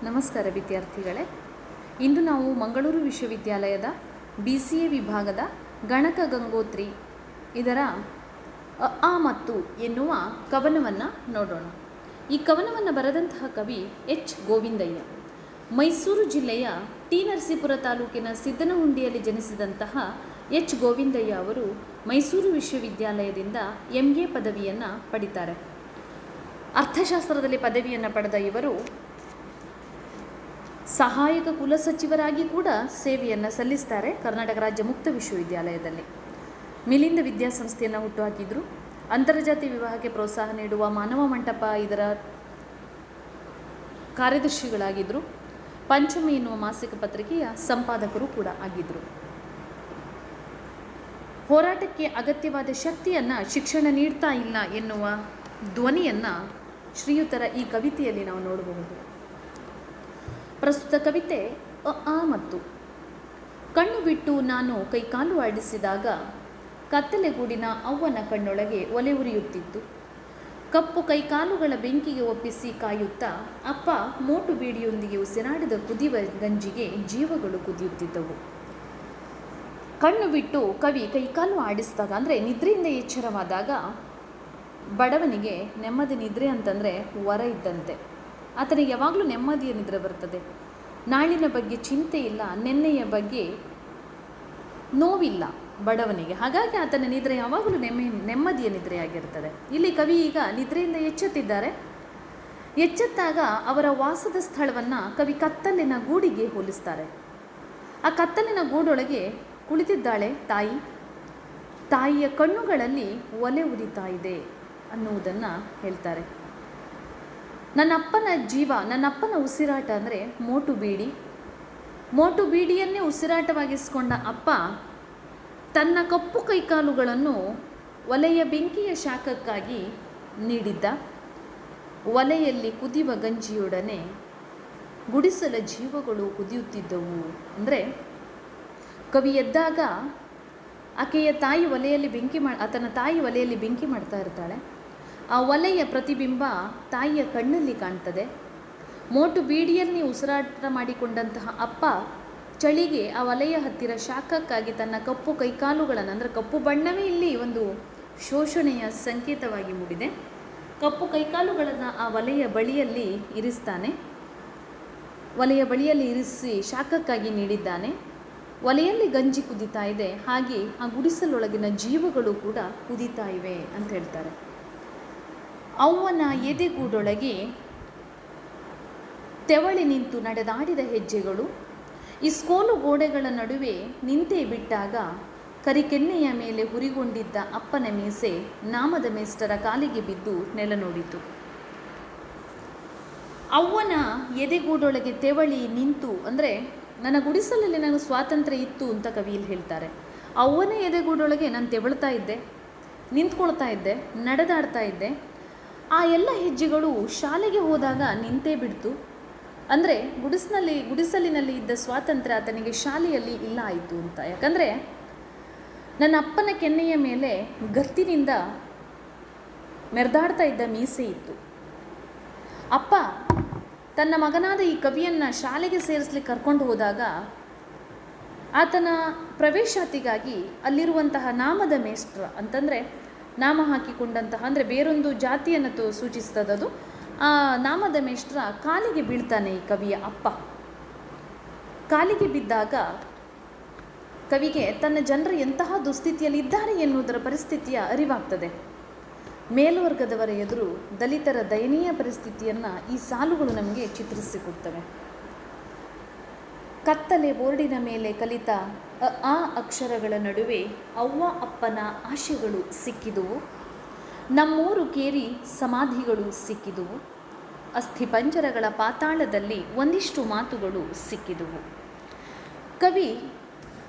ನಮಸ್ಕಾರ ವಿದ್ಯಾರ್ಥಿಗಳೇ. ಇಂದು ನಾವು ಮಂಗಳೂರು ವಿಶ್ವವಿದ್ಯಾಲಯದ BCA ವಿಭಾಗದ ಗಣಕ ಗಂಗೋತ್ರಿ ಇದರ ಅ ಮತ್ತು ಎನ್ನುವ ಕವನವನ್ನು ನೋಡೋಣ. ಈ ಕವನವನ್ನು ಬರೆದಂತಹ ಕವಿ ಎಚ್ ಗೋವಿಂದಯ್ಯ. ಮೈಸೂರು ಜಿಲ್ಲೆಯ ಟಿ ನರಸೀಪುರ ತಾಲೂಕಿನ ಸಿದ್ದನಹುಂಡಿಯಲ್ಲಿ ಜನಿಸಿದಂತಹ ಎಚ್ ಗೋವಿಂದಯ್ಯ ಅವರು ಮೈಸೂರು ವಿಶ್ವವಿದ್ಯಾಲಯದಿಂದ MA ಪದವಿಯನ್ನು ಪಡಿತಾರೆ. ಅರ್ಥಶಾಸ್ತ್ರದಲ್ಲಿ ಪದವಿಯನ್ನು ಪಡೆದ ಇವರು ಸಹಾಯಕ ಕುಲಸಚಿವರಾಗಿ ಕೂಡ ಸೇವೆಯನ್ನು ಸಲ್ಲಿಸ್ತಾರೆ ಕರ್ನಾಟಕ ರಾಜ್ಯ ಮುಕ್ತ ವಿಶ್ವವಿದ್ಯಾಲಯದಲ್ಲಿ. ಮಿಲಿಂದ ವಿದ್ಯಾಸಂಸ್ಥೆಯನ್ನು ಹುಟ್ಟುಹಾಕಿದ್ರು. ಅಂತರ್ಜಾತಿ ವಿವಾಹಕ್ಕೆ ಪ್ರೋತ್ಸಾಹ ನೀಡುವ ಮಾನವ ಮಂಟಪ ಇದರ ಕಾರ್ಯದರ್ಶಿಗಳಾಗಿದ್ದರು. ಪಂಚಮಿ ಎನ್ನುವ ಮಾಸಿಕ ಪತ್ರಿಕೆಯ ಸಂಪಾದಕರು ಕೂಡ ಆಗಿದ್ದರು. ಹೋರಾಟಕ್ಕೆ ಅಗತ್ಯವಾದ ಶಕ್ತಿಯನ್ನು ಶಿಕ್ಷಣ ನೀಡ್ತಾ ಇಲ್ಲ ಎನ್ನುವ ಧ್ವನಿಯನ್ನು ಶ್ರೀಯುತರ ಈ ಕವಿತೆಯಲ್ಲಿ ನಾವು ನೋಡಬಹುದು. ಪ್ರಸ್ತುತ ಕವಿತೆ ಅ ಮತ್ತು. ಕಣ್ಣು ಬಿಟ್ಟು ನಾನು ಕೈಕಾಲು ಆಡಿಸಿದಾಗ ಕತ್ತಲೆಗೂಡಿನ ಅವ್ವನ ಕಣ್ಣೊಳಗೆ ಒಲೆ ಉರಿಯುತ್ತಿತ್ತು. ಕಪ್ಪು ಕೈಕಾಲುಗಳ ಬೆಂಕಿಗೆ ಒಪ್ಪಿಸಿ ಕಾಯುತ್ತಾ ಅಪ್ಪ ಮೋಟು ಬೀಡಿಯೊಂದಿಗೆ ಉಸಿರಾಡಿದ ಕುದಿಯುವ ಗಂಜಿಗೆ ಜೀವಗಳು ಕುದಿಯುತ್ತಿದ್ದವು. ಕಣ್ಣು ಬಿಟ್ಟು ಕವಿ ಕೈಕಾಲು ಆಡಿಸಿದಾಗ ಅಂದರೆ ನಿದ್ರೆಯಿಂದ ಎಚ್ಚರವಾದಾಗ ಬಡವನಿಗೆ ನೆಮ್ಮದಿ ನಿದ್ರೆ ಅಂತಂದರೆ ವರ ಇದ್ದಂತೆ. ಆತನಿಗೆ ಯಾವಾಗಲೂ ನೆಮ್ಮದಿಯ ನಿದ್ರೆ ಬರ್ತದೆ. ನಾಳಿನ ಬಗ್ಗೆ ಚಿಂತೆ ಇಲ್ಲ, ನೆನ್ನೆಯ ಬಗ್ಗೆ ನೋವಿಲ್ಲ ಬಡವನಿಗೆ. ಹಾಗಾಗಿ ಆತನ ನಿದ್ರೆ ಯಾವಾಗಲೂ ನೆಮ್ಮದಿಯ ನಿದ್ರೆಯಾಗಿರ್ತದೆ. ಇಲ್ಲಿ ಕವಿ ಈಗ ನಿದ್ರೆಯಿಂದ ಎಚ್ಚೆತ್ತಿದ್ದಾರೆ. ಎಚ್ಚೆತ್ತಾಗ ಅವರ ವಾಸದ ಸ್ಥಳವನ್ನು ಕವಿ ಕತ್ತಲಿನ ಗೂಡಿಗೆ ಹೋಲಿಸ್ತಾರೆ. ಆ ಕತ್ತಲಿನ ಗೂಡೊಳಗೆ ಕುಳಿತಿದ್ದಾಳೆ ತಾಯಿ. ತಾಯಿಯ ಕಣ್ಣುಗಳಲ್ಲಿ ಒಲೆ ಉರಿತಾ ಇದೆ ಅನ್ನುವುದನ್ನು ಹೇಳ್ತಾರೆ. ನನ್ನಪ್ಪನ ಜೀವ, ನನ್ನಪ್ಪನ ಉಸಿರಾಟ ಅಂದರೆ ಮೋಟು ಬೀಡಿ. ಮೋಟು ಬೀಡಿಯನ್ನೇ ಉಸಿರಾಟವಾಗಿಸಿಕೊಂಡ ಅಪ್ಪ ತನ್ನ ಕಪ್ಪು ಕೈಕಾಲುಗಳನ್ನು ಒಲೆಯ ಬೆಂಕಿಯ ಶಾಖಕ್ಕಾಗಿ ನೀಡಿದ್ದ. ಒಲೆಯಲ್ಲಿ ಕುದಿಯುವ ಗಂಜಿಯೊಡನೆ ಗುಡಿಸಲ ಜೀವಗಳು ಕುದಿಯುತ್ತಿದ್ದವು. ಅಂದರೆ ಕವಿ ಎದ್ದಾಗ ಆಕೆಯ ತಾಯಿ ಒಲೆಯಲ್ಲಿ ಆತನ ತಾಯಿ ಒಲೆಯಲ್ಲಿ ಬೆಂಕಿ ಮಾಡ್ತಾ ಇರ್ತಾಳೆ. ಆ ಒಲೆಯ ಪ್ರತಿಬಿಂಬ ತಾಯಿಯ ಕಣ್ಣಲ್ಲಿ ಕಾಣ್ತದೆ. ಮೋಟು ಬೀಡಿಯಲ್ಲಿ ಉಸಿರಾಟ ಮಾಡಿಕೊಂಡಂತಹ ಅಪ್ಪ ಚಳಿಗೆ ಆ ಒಲೆಯ ಹತ್ತಿರ ಶಾಖಕ್ಕಾಗಿ ತನ್ನ ಕಪ್ಪು ಕೈಕಾಲುಗಳನ್ನು, ಅಂದರೆ ಕಪ್ಪು ಬಣ್ಣವೇ ಇಲ್ಲಿ ಒಂದು ಶೋಷಣೆಯ ಸಂಕೇತವಾಗಿ ಮೂಡಿದೆ, ಕಪ್ಪು ಕೈಕಾಲುಗಳನ್ನು ಆ ಒಲೆಯ ಬಳಿಯಲ್ಲಿ ಇರಿಸ್ತಾನೆ. ಒಲೆಯ ಬಳಿಯಲ್ಲಿ ಇರಿಸಿ ಶಾಖಕ್ಕಾಗಿ ನೀಡಿದ್ದಾನೆ. ಒಲೆಯಲ್ಲಿ ಗಂಜಿ ಕುದೀತಾ ಇದೆ, ಹಾಗೆ ಆ ಗುಡಿಸಲೊಳಗಿನ ಜೀವಗಳು ಕೂಡ ಕುದೀತಾ ಇವೆ ಅಂತ ಹೇಳ್ತಾರೆ. ಅವ್ವನ ಎದೆಗೂಡೊಳಗೆ ತೆವಳಿ ನಿಂತು ನಡೆದಾಡಿದ ಹೆಜ್ಜೆಗಳು ಇಸ್ಕೋಲು ಗೋಡೆಗಳ ನಡುವೆ ನಿಂತೇ ಬಿಟ್ಟಾಗ ಕರಿಕೆನ್ನೆಯ ಮೇಲೆ ಹುರಿಗೊಂಡಿದ್ದ ಅಪ್ಪನ ಮೀಸೆ ನಾಮದ ಮೇಷ್ಟರ ಕಾಲಿಗೆ ಬಿದ್ದು ನೆಲ ನೋಡಿತು. ಅವ್ವನ ಎದೆಗೂಡೊಳಗೆ ತೆವಳಿ ನಿಂತು ಅಂದರೆ ನನ್ನ ಗುಡಿಸಲಲ್ಲಿ ನನಗೆ ಸ್ವಾತಂತ್ರ್ಯ ಇತ್ತು ಅಂತ ಕವಿಯಲ್ಲಿ ಹೇಳ್ತಾರೆ. ಅವ್ವನ ಎದೆಗೂಡೊಳಗೆ ನಾನು ತೆವಳ್ತಾ ಇದ್ದೆ, ನಿಂತ್ಕೊಳ್ತಾ ಇದ್ದೆ, ನಡೆದಾಡ್ತಾ ಇದ್ದೆ. ಆ ಎಲ್ಲ ಹೆಜ್ಜೆಗಳು ಶಾಲೆಗೆ ಹೋದಾಗ ನಿಂತೇ ಬಿಡ್ತು. ಅಂದರೆ ಗುಡಿಸಲಿನಲ್ಲಿ ಇದ್ದ ಸ್ವಾತಂತ್ರ್ಯ ಆತನಿಗೆ ಶಾಲೆಯಲ್ಲಿ ಇಲ್ಲ ಆಯಿತು ಅಂತ. ಯಾಕಂದರೆ ನನ್ನ ಅಪ್ಪನ ಕೆನ್ನೆಯ ಮೇಲೆ ಗತ್ತಿನಿಂದ ಮೆರೆದಾಡ್ತಾ ಇದ್ದ ಮೀಸೆ ಇತ್ತು. ಅಪ್ಪ ತನ್ನ ಮಗನಾದ ಈ ಕವಿಯನ್ನು ಶಾಲೆಗೆ ಸೇರಿಸ್ಲಿಕ್ಕೆ ಕರ್ಕೊಂಡು ಹೋದಾಗ ಆತನ ಪ್ರವೇಶಾತಿಗಾಗಿ ಅಲ್ಲಿರುವಂತಹ ನಾಮದ ಮೇಷ್ಟ್ರ ಅಂತಂದರೆ ನಾಮ ಹಾಕಿಕೊಂಡಂತಹ, ಅಂದರೆ ಬೇರೊಂದು ಜಾತಿಯನ್ನು ಸೂಚಿಸ್ತದದು. ಆ ನಾಮದ ಮೇಷ್ಟ್ರ ಕಾಲಿಗೆ ಬೀಳ್ತಾನೆ ಈ ಕವಿಯ ಅಪ್ಪ. ಕಾಲಿಗೆ ಬಿದ್ದಾಗ ಕವಿಗೆ ತನ್ನ ಜನರು ಎಂತಹ ದುಸ್ಥಿತಿಯಲ್ಲಿ ಇದ್ದಾರೆ ಎನ್ನುವುದರ ಪರಿಸ್ಥಿತಿಯ ಅರಿವಾಗ್ತದೆ. ಮೇಲ್ವರ್ಗದವರ ಎದುರು ದಲಿತರ ದಯನೀಯ ಪರಿಸ್ಥಿತಿಯನ್ನು ಈ ಸಾಲುಗಳು ನಮಗೆ ಚಿತ್ರಿಸಿಕೊಡ್ತವೆ. ಕತ್ತಲೆ ಬೋರ್ಡಿನ ಮೇಲೆ ಕಲಿತ ಆ ಅಕ್ಷರಗಳ ನಡುವೆ ಅವ್ವ ಅಪ್ಪನ ಆಶೆಗಳು ಸಿಕ್ಕಿದುವು. ನಮ್ಮೂರು ಕೇರಿ ಸಮಾಧಿಗಳು ಸಿಕ್ಕಿದುವು. ಅಸ್ಥಿಪಂಜರಗಳ ಪಾತಾಳದಲ್ಲಿ ಒಂದಿಷ್ಟು ಮಾತುಗಳು ಸಿಕ್ಕಿದುವು. ಕವಿ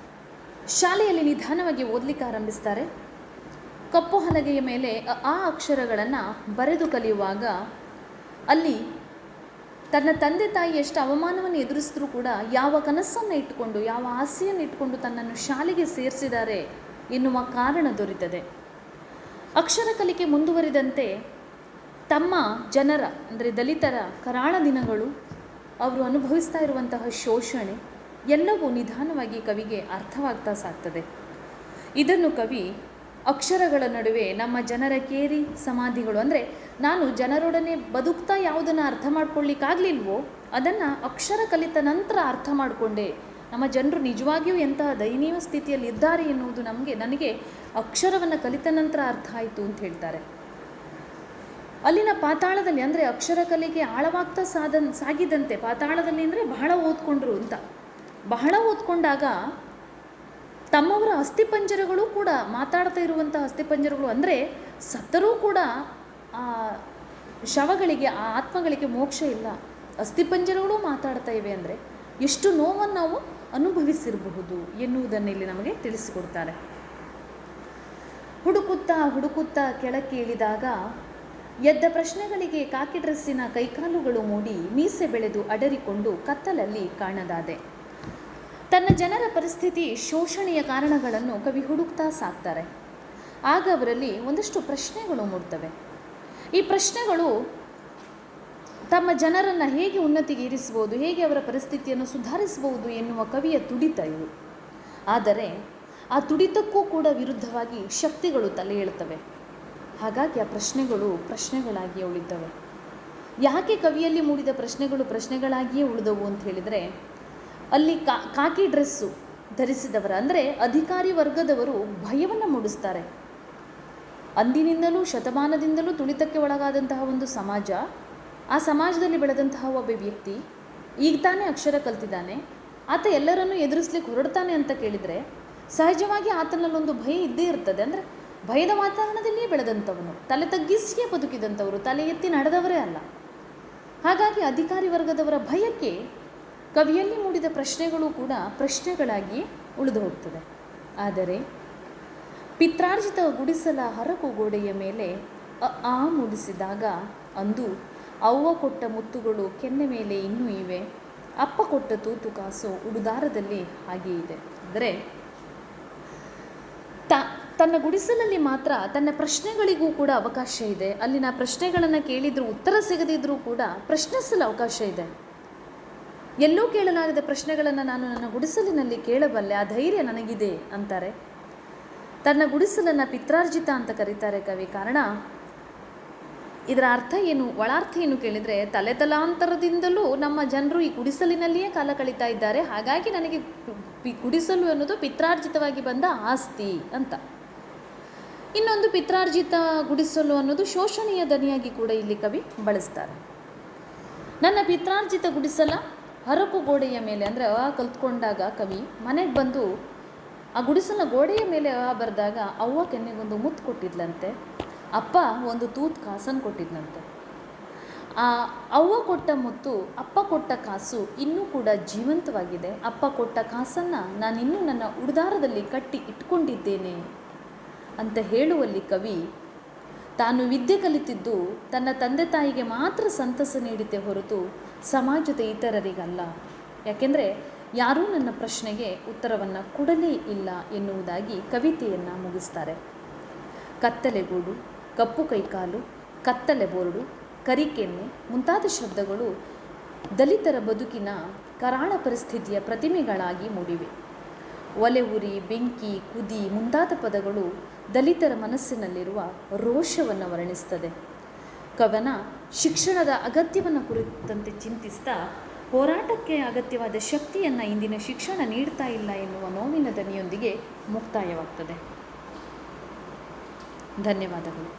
ಶಾಲೆಯಲ್ಲಿ ನಿಧಾನವಾಗಿ ಓದಲಿಕ್ಕೆ ಆರಂಭಿಸ್ತಾರೆ. ಕಪ್ಪು ಹಲಗೆಯ ಮೇಲೆ ಆ ಅಕ್ಷರಗಳನ್ನು ಬರೆದು ಕಲಿಯುವಾಗ ಅಲ್ಲಿ ತನ್ನ ತಂದೆ ತಾಯಿ ಎಷ್ಟು ಅವಮಾನವನ್ನು ಎದುರಿಸಿದ್ರೂ ಕೂಡ ಯಾವ ಕನಸನ್ನು ಇಟ್ಟುಕೊಂಡು, ಯಾವ ಆಸೆಯನ್ನು ಇಟ್ಟುಕೊಂಡು ತನ್ನನ್ನು ಶಾಲೆಗೆ ಸೇರಿಸಿದ್ದಾರೆ ಎನ್ನುವ ಕಾರಣ ದೊರೆತದೆ. ಅಕ್ಷರ ಕಲಿಕೆ ಮುಂದುವರಿದಂತೆ ತಮ್ಮ ಜನರ ಅಂದರೆ ದಲಿತರ ಕರಾಳ ದಿನಗಳು, ಅವರು ಅನುಭವಿಸ್ತಾ ಇರುವಂತಹ ಶೋಷಣೆ ಎಲ್ಲವೂ ನಿಧಾನವಾಗಿ ಕವಿಗೆ ಅರ್ಥವಾಗ್ತಾ ಸಾಗ್ತದೆ. ಇದನ್ನು ಕವಿ ಅಕ್ಷರಗಳ ನಡುವೆ ನಮ್ಮ ಜನರ ಕೇರಿ ಸಮಾಧಿಗಳು, ಅಂದರೆ ನಾನು ಜನರೊಡನೆ ಬದುಕ್ತಾ ಯಾವುದನ್ನು ಅರ್ಥ ಮಾಡ್ಕೊಳ್ಳಿಕ್ಕಾಗಲಿಲ್ವೋ ಅದನ್ನು ಅಕ್ಷರ ಕಲಿತ ನಂತರ ಅರ್ಥ ಮಾಡಿಕೊಂಡೆ. ನಮ್ಮ ಜನರು ನಿಜವಾಗಿಯೂ ಎಂತಹ ದಯನೀಯ ಸ್ಥಿತಿಯಲ್ಲಿ ಇದ್ದಾರೆ ಎನ್ನುವುದು ನನಗೆ ಅಕ್ಷರವನ್ನು ಕಲಿತ ನಂತರ ಅರ್ಥ ಆಯಿತು ಅಂತ ಹೇಳ್ತಾರೆ. ಅಲ್ಲಿನ ಪಾತಾಳದಲ್ಲಿ, ಅಂದರೆ ಅಕ್ಷರ ಕಲೆಗೆ ಆಳವಾಗ್ತಾ ಸಾಗಿದಂತೆ ಪಾತಾಳದಲ್ಲಿ ಅಂದರೆ ಬಹಳ ಓದ್ಕೊಂಡ್ರು ಅಂತ, ಬಹಳ ಓದ್ಕೊಂಡಾಗ ತಮ್ಮವರ ಅಸ್ಥಿಪಂಜರಗಳು ಕೂಡ ಮಾತಾಡ್ತಾ ಇರುವಂಥ ಅಸ್ಥಿಪಂಜರಗಳು, ಅಂದರೆ ಸತ್ತರೂ ಕೂಡ ಆ ಶವಗಳಿಗೆ, ಆ ಆತ್ಮಗಳಿಗೆ ಮೋಕ್ಷ ಇಲ್ಲ, ಅಸ್ಥಿಪಂಜರಗಳು ಮಾತಾಡ್ತಾ ಇವೆ ಅಂದರೆ ಎಷ್ಟು ನೋವನ್ನು ನಾವು ಅನುಭವಿಸಿರಬಹುದು ಎನ್ನುವುದನ್ನು ಇಲ್ಲಿ ನಮಗೆ ತಿಳಿಸಿಕೊಡ್ತಾರೆ. ಹುಡುಕುತ್ತಾ ಹುಡುಕುತ್ತಾ ಕೆಳಕ್ಕೆ ಇಳಿದಾಗ ಎದ್ದ ಪ್ರಶ್ನೆಗಳಿಗೆ ಕಾಕಿ ಡ್ರೆಸ್ಸಿನ ಕೈಕಾಲುಗಳು ಮೂಡಿ ಮೀಸೆ ಬೆಳೆದು ಅಡರಿಕೊಂಡು ಕತ್ತಲಲ್ಲಿ ಕಾಣದಾದೆ. ತನ್ನ ಜನರ ಪರಿಸ್ಥಿತಿ, ಶೋಷಣೆಯ ಕಾರಣಗಳನ್ನು ಕವಿ ಹುಡುಕ್ತಾ ಸಾಕ್ತಾರೆ. ಆಗ ಅವರಲ್ಲಿ ಒಂದಷ್ಟು ಪ್ರಶ್ನೆಗಳು ಮೂಡ್ತವೆ. ಈ ಪ್ರಶ್ನೆಗಳು ತಮ್ಮ ಜನರನ್ನು ಹೇಗೆ ಉನ್ನತಿಗೆ ಇರಿಸಬಹುದು, ಹೇಗೆ ಅವರ ಪರಿಸ್ಥಿತಿಯನ್ನು ಸುಧಾರಿಸಬಹುದು ಎನ್ನುವ ಕವಿಯ ತುಡಿತ ಇವು. ಆದರೆ ಆ ತುಡಿತಕ್ಕೂ ಕೂಡ ವಿರುದ್ಧವಾಗಿ ಶಕ್ತಿಗಳು ತಲೆ ಏಳ್ತವೆ. ಹಾಗಾಗಿ ಆ ಪ್ರಶ್ನೆಗಳು ಪ್ರಶ್ನೆಗಳಾಗಿಯೇ ಉಳಿದವೆ. ಯಾಕೆ ಕವಿಯಲ್ಲಿ ಮೂಡಿದ ಪ್ರಶ್ನೆಗಳು ಪ್ರಶ್ನೆಗಳಾಗಿಯೇ ಉಳಿದವು ಅಂತ ಹೇಳಿದರೆ, ಅಲ್ಲಿ ಕಾಕಿ ಡ್ರೆಸ್ಸು ಧರಿಸಿದವರ, ಅಂದರೆ ಅಧಿಕಾರಿ ವರ್ಗದವರು ಭಯವನ್ನು ಮೂಡಿಸ್ತಾರೆ. ಅಂದಿನಿಂದಲೂ ಶತಮಾನದಿಂದಲೂ ತುಳಿತಕ್ಕೆ ಒಳಗಾದಂತಹ ಒಂದು ಸಮಾಜ, ಆ ಸಮಾಜದಲ್ಲಿ ಬೆಳೆದಂತಹ ಒಬ್ಬ ವ್ಯಕ್ತಿ ಈಗ ತಾನೇ ಅಕ್ಷರ ಕಲ್ತಿದ್ದಾನೆ, ಆತ ಎಲ್ಲರನ್ನೂ ಎದುರಿಸ್ಲಿಕ್ಕೆ ಹೊರಡ್ತಾನೆ ಅಂತ ಕೇಳಿದರೆ ಸಹಜವಾಗಿ ಆತನಲ್ಲೊಂದು ಭಯ ಇದ್ದೇ ಇರ್ತದೆ. ಅಂದರೆ ಭಯದ ವಾತಾವರಣದಲ್ಲಿಯೇ ಬೆಳೆದಂಥವನು, ತಲೆ ತಗ್ಗಿಸಿಯೇ ಬದುಕಿದಂಥವರು, ತಲೆ ಎತ್ತಿ ನಡೆದವರೇ ಅಲ್ಲ. ಹಾಗಾಗಿ ಅಧಿಕಾರಿ ವರ್ಗದವರ ಭಯಕ್ಕೆ ಕವಿಯಲ್ಲಿ ಮೂಡಿದ ಪ್ರಶ್ನೆಗಳು ಕೂಡ ಪ್ರಶ್ನೆಗಳಾಗಿ ಉಳಿದು ಹೋಗ್ತದೆ. ಆದರೆ ಪಿತ್ರಾರ್ಜಿತ ಗುಡಿಸಲ ಹರಕು ಗೋಡೆಯ ಮೇಲೆ ಆ ಮೂಡಿಸಿದಾಗ ಅಂದು ಅವ್ವ ಕೊಟ್ಟ ಮುತ್ತುಗಳು ಕೆನ್ನೆ ಮೇಲೆ ಇನ್ನೂ ಇವೆ, ಅಪ್ಪ ಕೊಟ್ಟ ತೂತು ಕಾಸು ಉಡುದಾರದಲ್ಲಿ ಹಾಗೆ ಇದೆ. ಅಂದರೆ ತನ್ನ ಗುಡಿಸಲಲ್ಲಿ ಮಾತ್ರ ತನ್ನ ಪ್ರಶ್ನೆಗಳಿಗೂ ಕೂಡ ಅವಕಾಶ ಇದೆ. ಅಲ್ಲಿನ ಪ್ರಶ್ನೆಗಳನ್ನು ಕೇಳಿದರೂ ಉತ್ತರ ಸಿಗದಿದ್ದರೂ ಕೂಡ ಪ್ರಶ್ನಿಸಲು ಅವಕಾಶ ಇದೆ. ಎಲ್ಲೂ ಕೇಳಲಾಗದ ಪ್ರಶ್ನೆಗಳನ್ನು ನಾನು ನನ್ನ ಗುಡಿಸಲಿನಲ್ಲಿ ಕೇಳಬಲ್ಲೆ, ಆ ಧೈರ್ಯ ನನಗಿದೆ ಅಂತಾರೆ. ತನ್ನ ಗುಡಿಸಲನ್ನು ಪಿತ್ರಾರ್ಜಿತ ಅಂತ ಕರೀತಾರೆ ಕವಿ. ಕಾರಣ ಇದರ ಅರ್ಥ ಏನು, ಒಳಾರ್ಥ ಏನು ಕೇಳಿದರೆ, ತಲೆತಲಾಂತರದಿಂದಲೂ ನಮ್ಮ ಜನರು ಈ ಗುಡಿಸಲಿನಲ್ಲಿಯೇ ಕಾಲ ಕಳೀತಾ ಇದ್ದಾರೆ, ಹಾಗಾಗಿ ನನಗೆ ಗುಡಿಸಲು ಅನ್ನೋದು ಪಿತ್ರಾರ್ಜಿತವಾಗಿ ಬಂದ ಆಸ್ತಿ ಅಂತ. ಇನ್ನೊಂದು ಪಿತ್ರಾರ್ಜಿತ ಗುಡಿಸಲು ಅನ್ನೋದು ಶೋಷಣೆಯ ದನಿಯಾಗಿ ಕೂಡ ಇಲ್ಲಿ ಕವಿ ಬಳಸ್ತಾರೆ. ನನ್ನ ಪಿತ್ರಾರ್ಜಿತ ಗುಡಿಸಲ ಹರಕು ಗೋಡೆಯ ಮೇಲೆ, ಅಂದರೆ ಕಲ್ತ್ಕೊಂಡಾಗ ಕವಿ ಮನೆಗೆ ಬಂದು ಆ ಗುಡಿಸಲ ಗೋಡೆಯ ಮೇಲೆ ಬರೆದಾಗ ಅವ್ವ ಕೆನ್ನೆಗೊಂದು ಮುತ್ತು ಕೊಟ್ಟಿದ್ಲಂತೆ, ಅಪ್ಪ ಒಂದು ತೂತು ಕಾಸನ್ನು ಕೊಟ್ಟಿದ್ದಂತೆ. ಆ ಅವ್ವ ಕೊಟ್ಟ ಮುತ್ತು, ಅಪ್ಪ ಕೊಟ್ಟ ಕಾಸು ಇನ್ನೂ ಕೂಡ ಜೀವಂತವಾಗಿದೆ. ಅಪ್ಪ ಕೊಟ್ಟ ಕಾಸನ್ನು ನಾನಿನ್ನೂ ನನ್ನ ಉಡುದಾರದಲ್ಲಿ ಕಟ್ಟಿ ಇಟ್ಕೊಂಡಿದ್ದೇನೆ ಅಂತ ಹೇಳುವಲ್ಲಿ ಕವಿ ತಾನು ವಿದ್ಯೆ ಕಲಿತಿದ್ದು ತನ್ನ ತಂದೆ ತಾಯಿಗೆ ಮಾತ್ರ ಸಂತಸ ನೀಡಿದ್ದೇ ಹೊರತು ಸಮಾಜದ ಇತರರಿಗಲ್ಲ. ಯಾಕೆಂದರೆ ಯಾರೂ ನನ್ನ ಪ್ರಶ್ನೆಗೆ ಉತ್ತರವನ್ನು ಕೊಡಲೇ ಇಲ್ಲ ಎನ್ನುವುದಾಗಿ ಕವಿತೆಯನ್ನು ಮುಗಿಸ್ತಾರೆ. ಕತ್ತಲೆಗೂಡು, ಕಪ್ಪು ಕೈಕಾಲು, ಕತ್ತಲೆ ಬೋರ್ಡು, ಕರಿಕೆನ್ನೆ ಮುಂತಾದ ಶಬ್ದಗಳು ದಲಿತರ ಬದುಕಿನ ಕರಾಳ ಪರಿಸ್ಥಿತಿಯ ಪ್ರತಿಮೆಗಳಾಗಿ ಮೂಡಿವೆ. ಒಲೆ ಉರಿ, ಬೆಂಕಿ, ಕುದಿ ಮುಂತಾದ ಪದಗಳು ದಲಿತರ ಮನಸ್ಸಿನಲ್ಲಿರುವ ರೋಷವನ್ನು ವರ್ಣಿಸ್ತದೆ. ಕವನ ಶಿಕ್ಷಣದ ಅಗತ್ಯವನ್ನು ಕುರಿತಂತೆ ಚಿಂತಿಸ್ತಾ ಹೋರಾಟಕ್ಕೆ ಅಗತ್ಯವಾದ ಶಕ್ತಿಯನ್ನು ಇಂದಿನ ಶಿಕ್ಷಣ ನೀಡ್ತಾ ಇಲ್ಲ ಎನ್ನುವ ನೋವಿನ ದನಿಯೊಂದಿಗೆ ಮುಕ್ತಾಯವಾಗ್ತದೆ. ಧನ್ಯವಾದಗಳು.